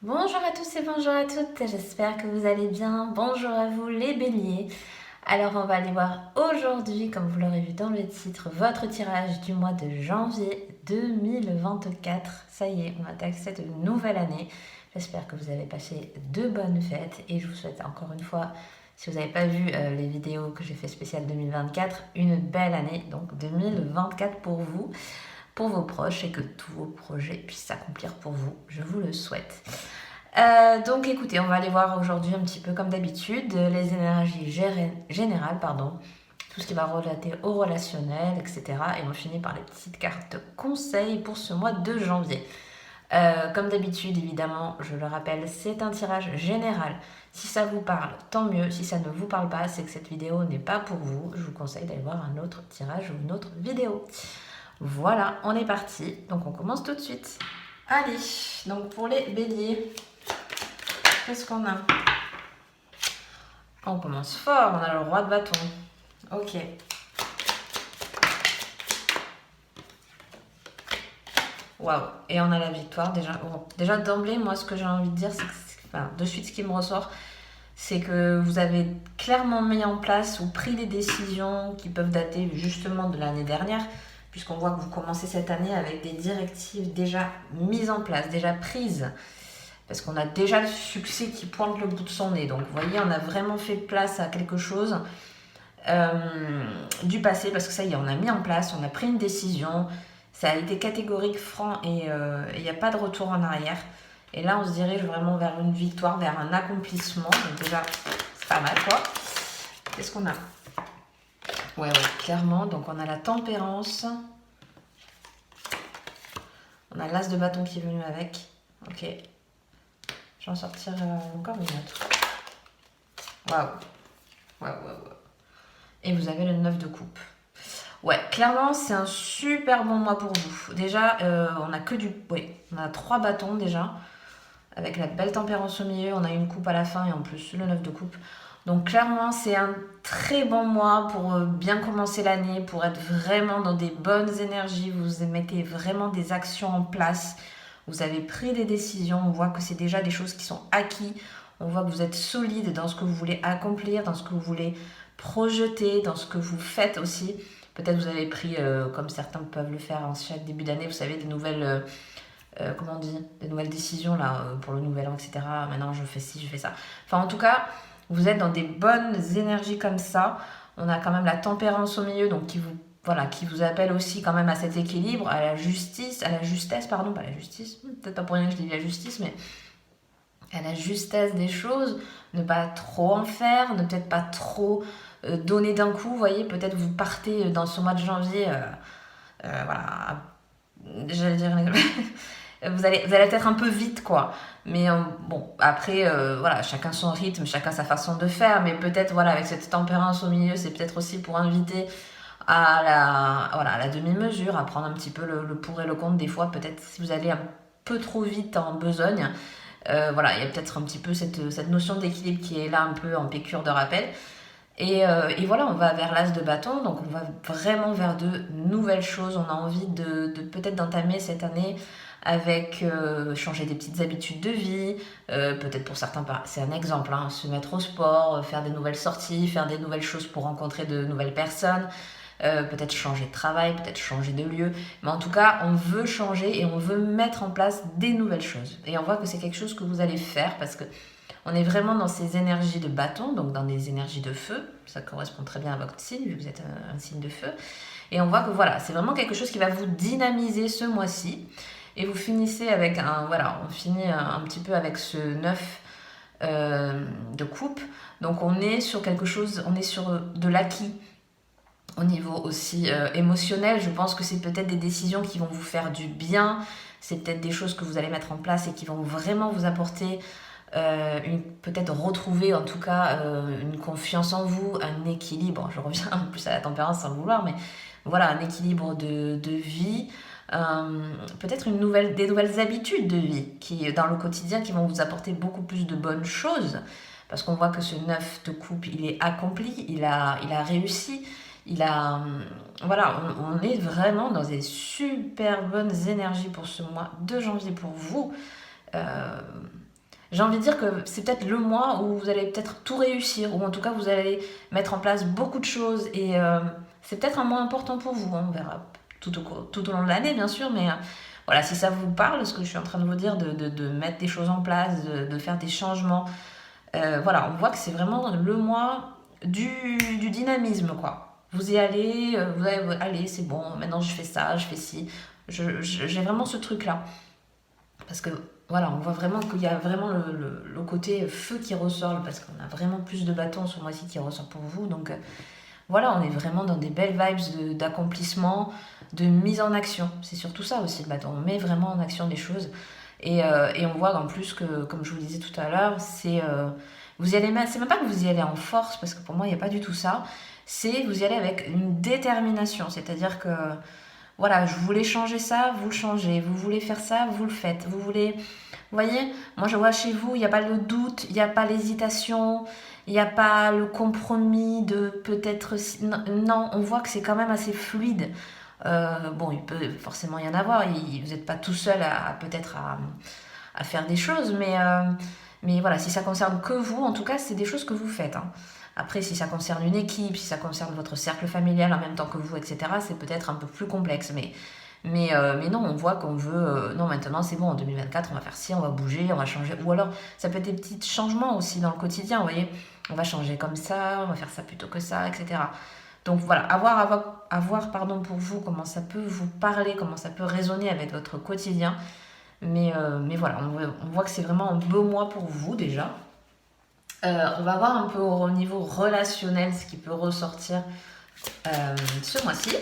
Bonjour à tous et bonjour à toutes, j'espère que vous allez bien. Bonjour à vous les béliers. Alors on va aller voir aujourd'hui, comme vous l'aurez vu dans le titre, votre tirage du mois de janvier 2024. Ça y est, on attaque cette nouvelle année. J'espère que vous avez passé de bonnes fêtes et je vous souhaite encore une fois, si vous n'avez pas vu les vidéos que j'ai fait spéciales 2024, une belle année, donc 2024 pour vous, pour vos proches et que tous vos projets puissent s'accomplir pour vous. Je vous le souhaite. Donc écoutez, on va aller voir aujourd'hui un petit peu comme d'habitude les énergies générales, tout ce qui va relater au relationnel, etc. Et on finit par les petites cartes conseils pour ce mois de janvier. Comme d'habitude, évidemment, je le rappelle, c'est un tirage général. Si ça vous parle, tant mieux. Si ça ne vous parle pas, c'est que cette vidéo n'est pas pour vous. Je vous conseille d'aller voir un autre tirage ou une autre vidéo. Voilà, on est parti. Donc on commence tout de suite. Allez, donc pour les béliers, qu'est-ce qu'on a? On commence fort, on a le roi de bâton. Ok. Waouh. Et on a la victoire déjà. Bon, déjà d'emblée, moi ce que j'ai envie de dire, c'est que, enfin, de suite ce qui me ressort, c'est que vous avez clairement mis en place ou pris des décisions qui peuvent dater justement de l'année dernière, puisqu'on voit que vous commencez cette année avec des directives déjà mises en place, déjà prises. Parce qu'on a déjà le succès qui pointe le bout de son nez. Donc vous voyez, on a vraiment fait place à quelque chose du passé, parce que ça y est, on a mis en place, on a pris une décision, ça a été catégorique, franc, et il n'y a pas de retour en arrière. Et là, on se dirige vraiment vers une victoire, vers un accomplissement. Donc déjà, c'est pas mal, quoi. Qu'est-ce qu'on a? Ouais, clairement. Donc on a la tempérance. On a l'as de bâton qui est venu avec. Ok. Je vais en sortir encore une autre. Waouh. Waouh. Et vous avez le 9 de coupe. Ouais, clairement, c'est un super bon mois pour vous. Déjà, on a que du... Oui, on a 3 bâtons déjà. Avec la belle tempérance au milieu, on a une coupe à la fin et en plus le 9 de coupe. Donc clairement, c'est un très bon mois pour bien commencer l'année, pour être vraiment dans des bonnes énergies. Vous mettez vraiment des actions en place. Vous avez pris des décisions. On voit que c'est déjà des choses qui sont acquises. On voit que vous êtes solide dans ce que vous voulez accomplir, dans ce que vous voulez projeter, dans ce que vous faites aussi. Peut-être vous avez pris, comme certains peuvent le faire en chaque début d'année, vous savez, des nouvelles... comment on dit, des nouvelles décisions là pour le nouvel an, etc. Maintenant je fais ci, je fais ça. Enfin en tout cas, vous êtes dans des bonnes énergies comme ça. On a quand même la tempérance au milieu, donc qui vous appelle aussi quand même à cet équilibre, à la justice, à la justesse, pardon, pas la justice, peut-être pas pour rien que je dis la justice, mais à la justesse des choses, ne pas trop en faire, ne peut-être pas trop donner d'un coup, vous voyez, peut-être vous partez dans ce mois de janvier, voilà, j'allais dire vous allez peut-être un peu vite, quoi. Mais bon, après, voilà, chacun son rythme, chacun sa façon de faire. Mais peut-être, voilà, avec cette tempérance au milieu, c'est peut-être aussi pour inviter à la demi-mesure, à prendre un petit peu le pour et le contre. Des fois, peut-être si vous allez un peu trop vite en besogne, voilà, il y a peut-être un petit peu cette notion d'équilibre qui est là un peu en piqûre de rappel. Et voilà, on va vers l'as de bâton, donc on va vraiment vers de nouvelles choses. On a envie de peut-être d'entamer cette année avec changer des petites habitudes de vie, peut-être pour certains, c'est un exemple, hein, se mettre au sport, faire des nouvelles sorties, faire des nouvelles choses pour rencontrer de nouvelles personnes, peut-être changer de travail, peut-être changer de lieu. Mais en tout cas, on veut changer et on veut mettre en place des nouvelles choses. Et on voit que c'est quelque chose que vous allez faire parce que on est vraiment dans ces énergies de bâton, donc dans des énergies de feu. Ça correspond très bien à votre signe, vu que vous êtes un signe de feu. Et on voit que voilà, c'est vraiment quelque chose qui va vous dynamiser ce mois-ci. Et vous finissez avec on finit un petit peu avec ce 9 de coupe. Donc on est sur quelque chose, on est sur de l'acquis. Au niveau aussi émotionnel, je pense que c'est peut-être des décisions qui vont vous faire du bien. C'est peut-être des choses que vous allez mettre en place et qui vont vraiment vous apporter peut-être retrouver en tout cas une confiance en vous, un équilibre. Je reviens en plus à la tempérance sans le vouloir, mais voilà, un équilibre de vie. Peut-être des nouvelles habitudes de vie qui, dans le quotidien, qui vont vous apporter beaucoup plus de bonnes choses. Parce qu'on voit que ce 9 de coupe, il est accompli, il a réussi. Voilà, on est vraiment dans des super bonnes énergies pour ce mois de janvier pour vous. j'ai envie de dire que c'est peut-être le mois où vous allez peut-être tout réussir, ou en tout cas vous allez mettre en place beaucoup de choses, et c'est peut-être un mois important pour vous, hein, on verra tout au long de l'année bien sûr, mais voilà, si ça vous parle, ce que je suis en train de vous dire, de mettre des choses en place, de faire des changements, voilà, on voit que c'est vraiment le mois du dynamisme, quoi. Vous y allez, vous allez, allez, c'est bon, maintenant je fais ça, je fais ci. J'ai vraiment ce truc-là. Parce que voilà, on voit vraiment qu'il y a vraiment le côté feu qui ressort, parce qu'on a vraiment plus de bâtons ce mois-ci qui ressort pour vous. Donc voilà, on est vraiment dans des belles vibes d'accomplissement, de mise en action. C'est surtout ça aussi le bâton, on met vraiment en action des choses. Et on voit en plus que, comme je vous le disais tout à l'heure, vous y allez, c'est même pas que vous y allez en force, parce que pour moi il n'y a pas du tout ça, c'est vous y allez avec une détermination, c'est-à-dire que voilà, je voulais changer ça, vous le changez, vous voulez faire ça, vous le faites, vous voulez, vous voyez, moi je vois chez vous, il n'y a pas le doute, il n'y a pas l'hésitation, il n'y a pas le compromis de peut-être, non, on voit que c'est quand même assez fluide. Bon, il peut forcément y en avoir, vous n'êtes pas tout seul peut-être à faire des choses, mais voilà, si ça concerne que vous, en tout cas, c'est des choses que vous faites, hein. Après, si ça concerne une équipe, si ça concerne votre cercle familial en même temps que vous, etc., c'est peut-être un peu plus complexe. Mais non, on voit qu'on veut... non, maintenant, c'est bon, en 2024, on va faire ci, on va bouger, on va changer. Ou alors, ça peut être des petits changements aussi dans le quotidien, vous voyez. On va changer comme ça, on va faire ça plutôt que ça, etc. Donc voilà, avoir pardon, pour vous comment ça peut vous parler, comment ça peut résonner avec votre quotidien. Mais voilà, on voit que c'est vraiment un beau mois pour vous déjà. On va voir un peu au niveau relationnel ce qui peut ressortir ce mois-ci.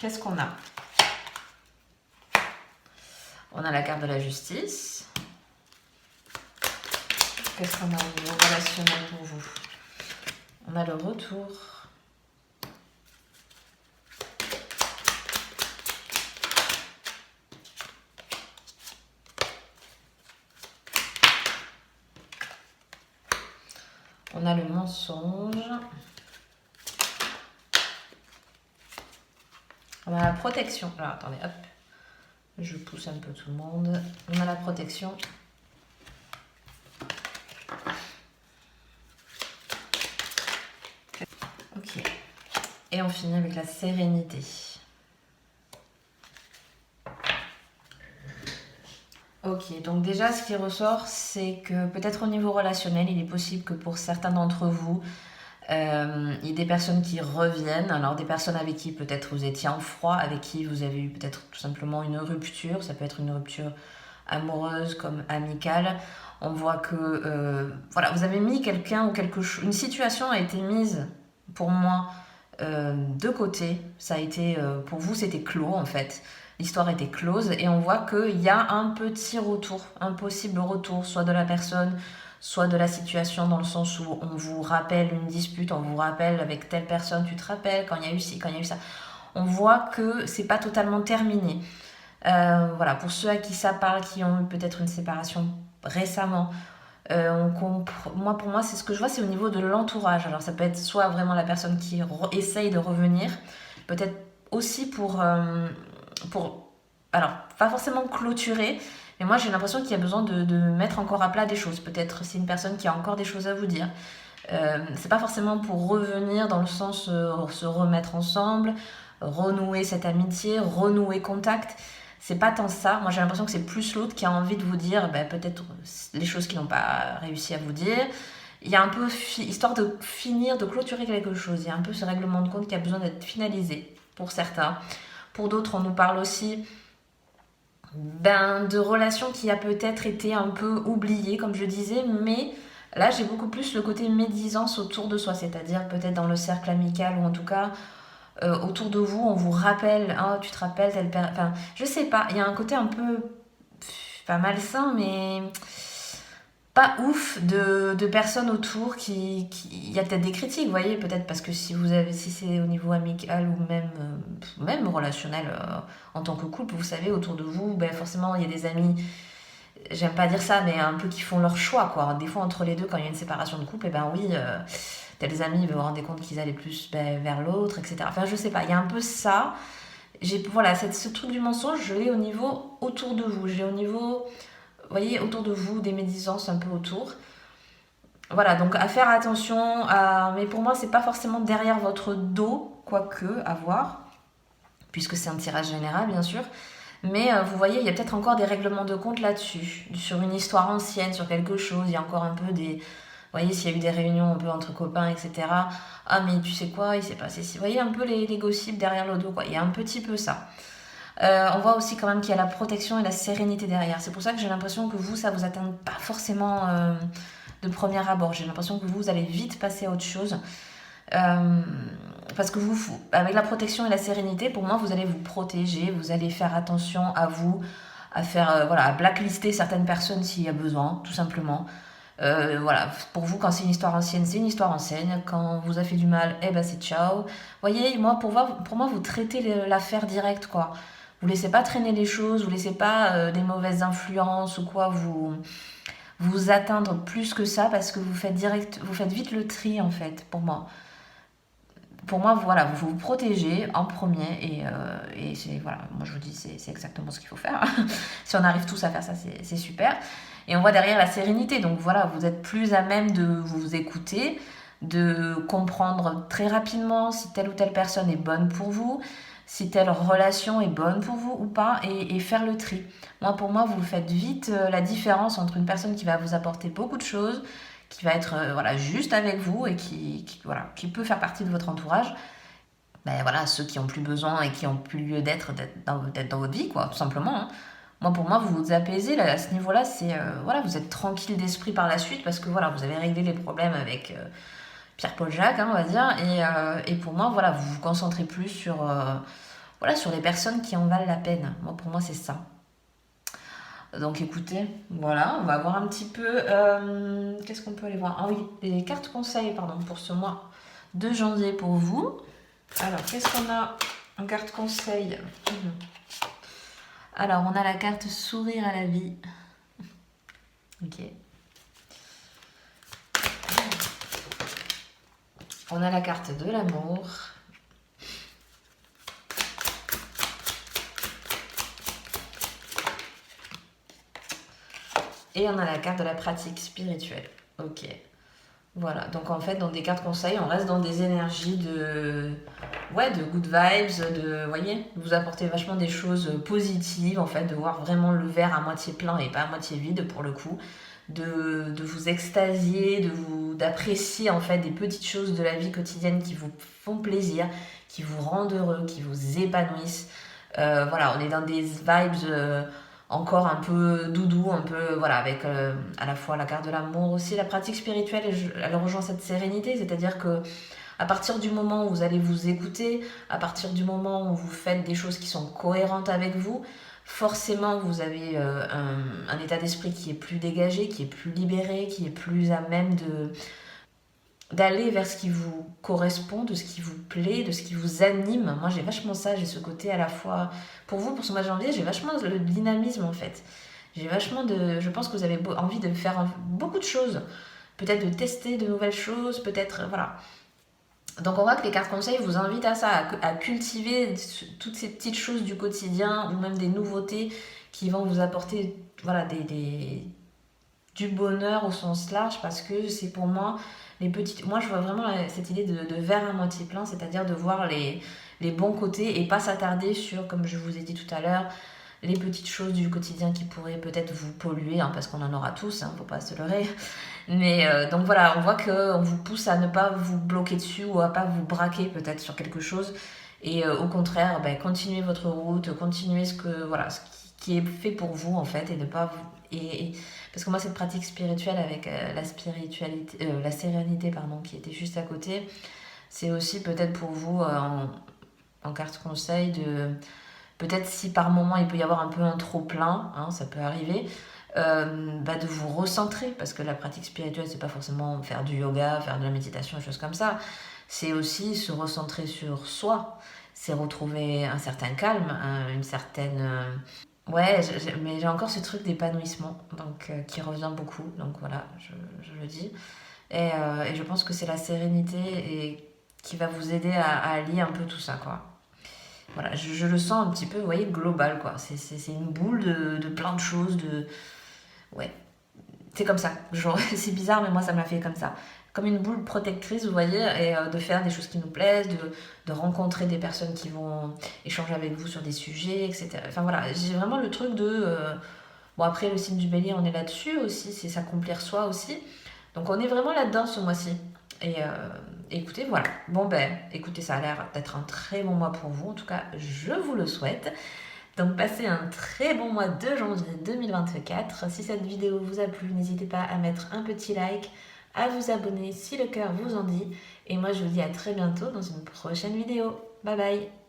Qu'est-ce qu'on a? On a la carte de la justice. Qu'est-ce qu'on a au niveau relationnel pour vous? On a le retour. On a le mensonge. On a la protection. Alors attendez, hop. Je pousse un peu tout le monde. On a la protection. Ok. Et on finit avec la sérénité. Ok, donc déjà ce qui ressort, c'est que peut-être au niveau relationnel, il est possible que pour certains d'entre vous, il y ait des personnes qui reviennent. Alors des personnes avec qui peut-être vous étiez en froid, avec qui vous avez eu peut-être tout simplement une rupture. Ça peut être une rupture amoureuse comme amicale. On voit que voilà, vous avez mis quelqu'un ou quelque chose, une situation a été mise pour moi de côté. Ça a été pour vous, c'était clos en fait. L'histoire était close et on voit qu'il y a un petit retour, un possible retour, soit de la personne, soit de la situation, dans le sens où on vous rappelle une dispute, on vous rappelle avec telle personne, tu te rappelles quand il y a eu ci, quand il y a eu ça. On voit que c'est pas totalement terminé. Voilà, pour ceux à qui ça parle, qui ont eu peut-être une séparation récemment, pour moi, c'est ce que je vois, c'est au niveau de l'entourage. Alors ça peut être soit vraiment la personne qui essaye de revenir, peut-être aussi alors pas forcément clôturer, mais moi j'ai l'impression qu'il y a besoin de mettre encore à plat des choses. Peut-être c'est une personne qui a encore des choses à vous dire. C'est pas forcément pour revenir dans le sens se remettre ensemble, renouer cette amitié, renouer contact. C'est pas tant ça. Moi j'ai l'impression que c'est plus l'autre qui a envie de vous dire peut-être les choses qu'ils n'ont pas réussi à vous dire. Il y a un peu, histoire de finir, de clôturer quelque chose, il y a un peu ce règlement de compte qui a besoin d'être finalisé pour certains. Pour d'autres, on nous parle aussi de relations qui a peut-être été un peu oubliées, comme je disais, mais là, j'ai beaucoup plus le côté médisance autour de soi, c'est-à-dire peut-être dans le cercle amical, ou en tout cas, autour de vous, on vous rappelle, oh, tu te rappelles, enfin, je sais pas, il y a un côté un peu, pas malsain, mais pas ouf de personnes autour il y a peut-être des critiques, vous voyez, peut-être parce que si c'est au niveau amical ou même relationnel en tant que couple, vous savez, autour de vous, forcément il y a des amis, j'aime pas dire ça, mais un peu qui font leur choix, quoi. Des fois entre les deux, quand il y a une séparation de couple, oui, tels amis vous vous rendez compte qu'ils allaient plus vers l'autre, etc. Enfin je sais pas, il y a un peu ça. Voilà, ce truc du mensonge, je l'ai au niveau autour de vous, je l'ai au niveau voyez, autour de vous, des médisances un peu autour. Voilà, donc à faire attention, mais pour moi, c'est pas forcément derrière votre dos, quoique, à voir, puisque c'est un tirage général, bien sûr. Mais vous voyez, il y a peut-être encore des règlements de compte là-dessus, sur une histoire ancienne, sur quelque chose. Il y a encore un peu des... Vous voyez, s'il y a eu des réunions un peu entre copains, etc. Ah, mais tu sais quoi, il s'est passé... Vous voyez un peu les gossips derrière le dos, quoi. Il y a un petit peu ça. On voit aussi quand même qu'il y a la protection et la sérénité derrière. C'est pour ça que j'ai l'impression que vous, ça vous atteint pas forcément de premier abord. J'ai l'impression que vous allez vite passer à autre chose. Parce que vous, avec la protection et la sérénité, pour moi, vous allez vous protéger, vous allez faire attention à vous, à faire, voilà, à blacklister certaines personnes s'il y a besoin, tout simplement. Voilà, pour vous, quand c'est une histoire ancienne, c'est une histoire ancienne. Quand vous a fait du mal, eh ben c'est ciao. Vous voyez, moi, pour moi, vous traitez l'affaire directe, quoi. Vous laissez pas traîner les choses, vous laissez pas des mauvaises influences ou quoi vous atteindre plus que ça parce que vous faites vite le tri en fait, pour moi. Pour moi, voilà, vous vous protégez en premier et c'est, voilà, moi je vous dis, c'est exactement ce qu'il faut faire. Si on arrive tous à faire ça, c'est super. Et on voit derrière la sérénité, donc voilà, vous êtes plus à même de vous écouter, de comprendre très rapidement si telle ou telle personne est bonne pour vous, si telle relation est bonne pour vous ou pas, et faire le tri. Pour moi, vous faites vite la différence entre une personne qui va vous apporter beaucoup de choses, qui va être voilà, juste avec vous et voilà, qui peut faire partie de votre entourage. Ben voilà, ceux qui ont plus besoin et qui ont plus lieu d'être dans votre vie, quoi, tout simplement. Hein. Pour moi, vous vous apaisez là, à ce niveau-là. C'est voilà, vous êtes tranquille d'esprit par la suite parce que voilà, vous avez réglé les problèmes avec Pierre-Paul Jacques, hein, on va dire. Et pour moi, voilà, vous vous concentrez plus sur voilà, sur les personnes qui en valent la peine. Pour moi, c'est ça. Donc écoutez, voilà, on va voir un petit peu. Qu'est-ce qu'on peut aller voir? Ah oui, les cartes conseils, pardon, pour ce mois de janvier pour vous. Alors, qu'est-ce qu'on a en carte conseil? Alors, on a la carte sourire à la vie. Ok. On a la carte de l'amour. Et on a la carte de la pratique spirituelle. Ok. Voilà, donc en fait, dans des cartes conseils, on reste dans des énergies de good vibes, vous voyez, vous apportez vachement des choses positives, en fait, de voir vraiment le verre à moitié plein et pas à moitié vide, pour le coup, de vous extasier, d'apprécier, en fait, des petites choses de la vie quotidienne qui vous font plaisir, qui vous rendent heureux, qui vous épanouissent. Voilà, on est dans des vibes encore un peu doudou, un peu, voilà, avec à la fois la carte de l'amour, aussi la pratique spirituelle, elle rejoint cette sérénité, c'est-à-dire que à partir du moment où vous allez vous écouter, à partir du moment où vous faites des choses qui sont cohérentes avec vous, forcément vous avez un état d'esprit qui est plus dégagé, qui est plus libéré, qui est plus à même d'aller vers ce qui vous correspond, de ce qui vous plaît, de ce qui vous anime. Moi j'ai vachement ça, j'ai ce côté à la fois, pour vous, pour ce mois de janvier, j'ai vachement le dynamisme en fait. J'ai vachement je pense que vous avez envie de faire beaucoup de choses, peut-être de tester de nouvelles choses, peut-être, voilà. Donc on voit que les cartes conseils vous invitent à ça, à cultiver toutes ces petites choses du quotidien ou même des nouveautés qui vont vous apporter, voilà, du bonheur au sens large, parce que c'est pour moi les petites... Moi je vois vraiment cette idée de verre à moitié plein, c'est-à-dire de voir les bons côtés et pas s'attarder sur, comme je vous ai dit tout à l'heure, les petites choses du quotidien qui pourraient peut-être vous polluer, hein, parce qu'on en aura tous, faut pas se leurrer. Mais donc voilà, on voit qu'on vous pousse à ne pas vous bloquer dessus ou à pas vous braquer peut-être sur quelque chose. Et au contraire, continuez votre route, continuez ce qui est fait pour vous en fait, et ne pas vous... parce que moi cette pratique spirituelle avec la spiritualité, la sérénité pardon, qui était juste à côté, c'est aussi peut-être pour vous en carte conseil de peut-être, si par moment il peut y avoir un peu un trop plein, hein, ça peut arriver, de vous recentrer, parce que la pratique spirituelle c'est pas forcément faire du yoga, faire de la méditation, des choses comme ça, c'est aussi se recentrer sur soi, c'est retrouver un certain calme, une certaine... Ouais, mais j'ai encore ce truc d'épanouissement, donc qui revient beaucoup, donc voilà, je le dis. Et je pense que c'est la sérénité qui va vous aider à allier un peu tout ça, quoi. Voilà, je le sens un petit peu, vous voyez, global, quoi. C'est une boule de plein de choses, ouais, c'est comme ça. Genre, c'est bizarre, mais moi, ça m'a fait comme ça. Comme une boule protectrice, vous voyez, et de faire des choses qui nous plaisent, de rencontrer des personnes qui vont échanger avec vous sur des sujets, etc. Enfin voilà, j'ai vraiment le truc de... bon, après, le signe du bélier, on est là-dessus aussi, c'est s'accomplir soi aussi. Donc on est vraiment là-dedans ce mois-ci. Et écoutez, voilà. Bon ben, écoutez, ça a l'air d'être un très bon mois pour vous. En tout cas, je vous le souhaite. Donc passez un très bon mois de janvier 2024. Si cette vidéo vous a plu, n'hésitez pas à mettre un petit like, à vous abonner si le cœur vous en dit. Et moi, je vous dis à très bientôt dans une prochaine vidéo. Bye bye!